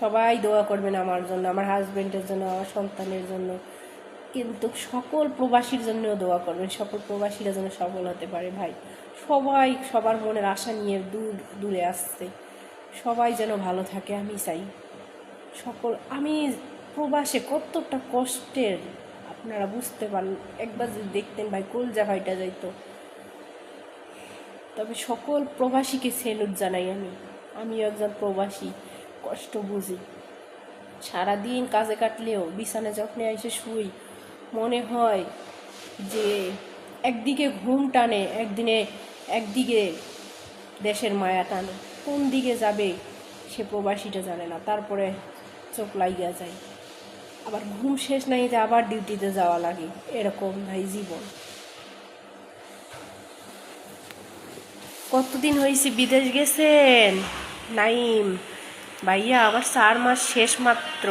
সবাই দোয়া করবেন আমার জন্য, আমার হাজব্যান্ডের জন্য, আমার সন্তানের জন্য, কিন্তু সকল প্রবাসীর জন্যও দোয়া করবেন, সকল প্রবাসীরা যেন সফল হতে পারে ভাই। সবাই সবার মনের আশা নিয়ে দূরে আসছে, সবাই যেন ভালো থাকে আমি চাই। আমি প্রবাসে কতটা কষ্টের আপনারা বুঝতে পারেন, একবার যদি দেখতেন ভাই কলজা ফাইটা যাইতো। তবে সকল প্রবাসীকে সেলুট জানাই আমিও একজন প্রবাসী, কষ্ট বুঝি। সারাদিন কাজে কাটলেও বিছানা যখন এসে শুই মনে হয় যে একদিকে ঘুম টানে, একদিকে দেশের মায়া টানে, কোন দিকে যাবে সে প্রবাসীটা জানে না। তারপরে চোখ লাগিয়া যায়, আবার ঘুম শেষ নাই যে আবার ডিউটিতে যাওয়া লাগে, এরকম ভাই জীবন। কতদিন হয়েছে বিদেশ গেছেন নাইম ভাইয়া? আবার 4 মাস শেষ মাত্র।